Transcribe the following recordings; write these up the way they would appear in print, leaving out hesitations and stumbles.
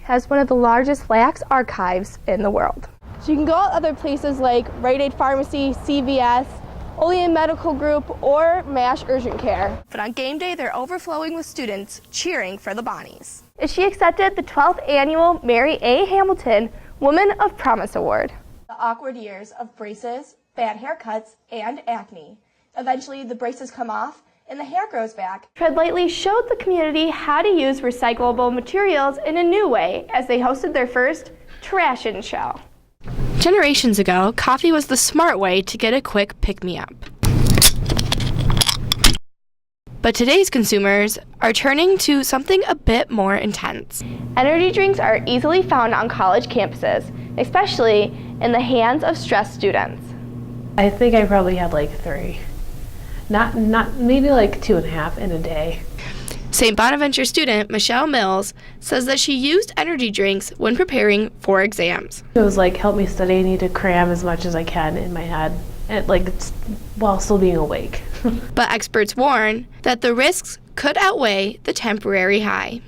has one of the largest lax archives in the world. So you can go out other places like Rite Aid Pharmacy, CVS, Olean Medical Group, or MASH Urgent Care. But on game day, they're overflowing with students cheering for the Bonnies. She accepted the 12th annual Mary A. Hamilton Woman of Promise Award. The awkward years of braces, bad haircuts, and acne. Eventually, the braces come off and the hair grows back. Tread Lightly showed the community how to use recyclable materials in a new way as they hosted their first Trashin' Show. Generations ago, coffee was the smart way to get a quick pick-me-up. But today's consumers are turning to something a bit more intense. Energy drinks are easily found on college campuses, especially in the hands of stressed students. I think I probably had like 3. Not maybe like 2.5 in a day. St. Bonaventure student Michelle Mills says that she used energy drinks when preparing for exams. It was like, help me study. I need to cram as much as I can in my head, and while still being awake. But experts warn that the risks could outweigh the temporary high.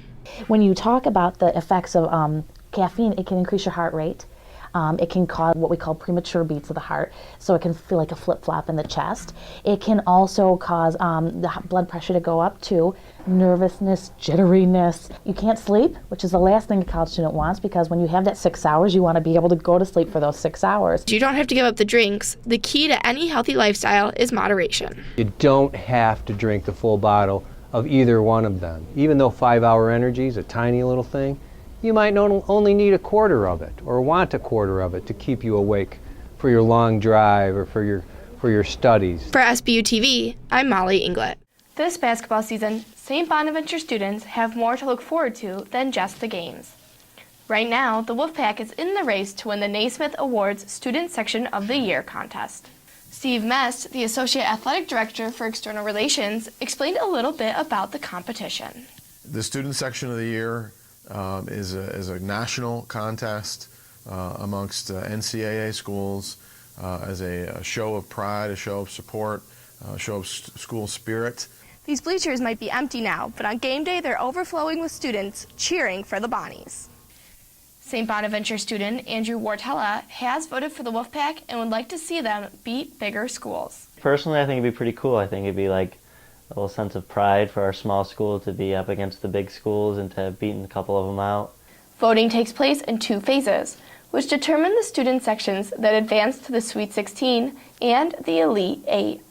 When you talk about the effects of caffeine, it can increase your heart rate. It can cause what we call premature beats of the heart, so it can feel like a flip-flop in the chest. It can also cause the blood pressure to go up too, nervousness, jitteriness. You can't sleep, which is the last thing a college student wants, because when you have that 6 hours, you want to be able to go to sleep for those 6 hours. You don't have to give up the drinks. The key to any healthy lifestyle is moderation. You don't have to drink the full bottle of either one of them. Even though 5-hour energy is a tiny little thing, you might only need a quarter of it, or want a quarter of it, to keep you awake for your long drive or for your studies. For SBU TV, I'm Molly Inglut. This basketball season, St. Bonaventure students have more to look forward to than just the games. Right now, the Wolfpack is in the race to win the Naismith Awards Student Section of the Year contest. Steve Mest, the Associate Athletic Director for External Relations, explained a little bit about the competition. The Student Section of the Year is a national contest amongst NCAA schools as a show of pride, a show of support, a show of school spirit. These bleachers might be empty now, but on game day they're overflowing with students cheering for the Bonnies. St. Bonaventure student Andrew Wartella has voted for the Wolfpack and would like to see them beat bigger schools. Personally, I think it'd be pretty cool. I think it'd be like a little sense of pride for our small school to be up against the big schools and to have beaten a couple of them out. Voting takes place in 2 phases, which determine the student sections that advance to the Sweet 16 and the Elite 8.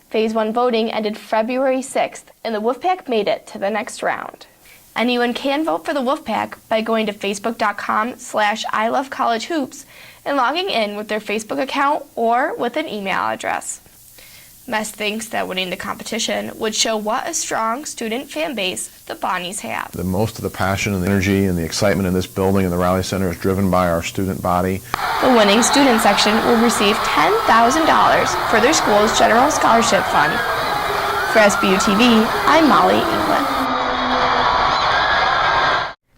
Phase 1 voting ended February 6th, and the Wolfpack made it to the next round. Anyone can vote for the Wolfpack by going to facebook.com/ILoveCollegeHoops and logging in with their Facebook account or with an email address. Mest thinks that winning the competition would show what a strong student fan base the Bonnies have. Most of the passion and the energy and the excitement in this building and the Rally Center is driven by our student body. The winning student section will receive $10,000 for their school's General Scholarship Fund. For SBU TV, I'm Molly Inglut.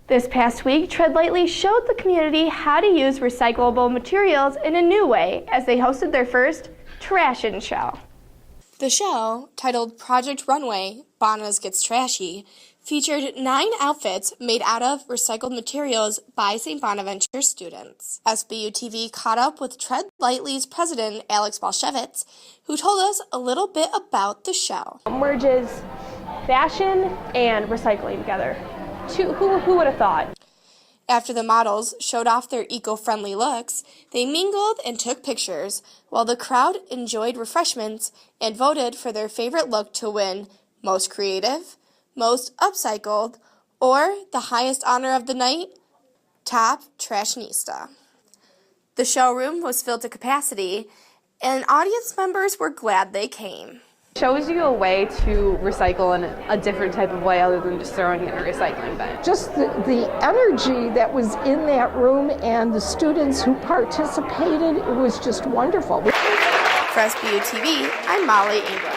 This past week, Tread Lightly showed the community how to use recyclable materials in a new way as they hosted their first Trashin' Show. The show, titled Project Runway, Bonas Gets Trashy, featured 9 outfits made out of recycled materials by St. Bonaventure students. SBU TV caught up with Tread Lightly's president, Alex Balshevitz, who told us a little bit about the show. It merges fashion and recycling together. Who would have thought? After the models showed off their eco-friendly looks, they mingled and took pictures, while the crowd enjoyed refreshments and voted for their favorite look to win Most Creative, Most Upcycled, or the highest honor of the night, Top Trashnista. The showroom was filled to capacity, and audience members were glad they came. Shows you a way to recycle in a different type of way other than just throwing it in a recycling bin. Just the energy that was in that room and the students who participated, it was just wonderful. For SBU TV, I'm Molly Inglut.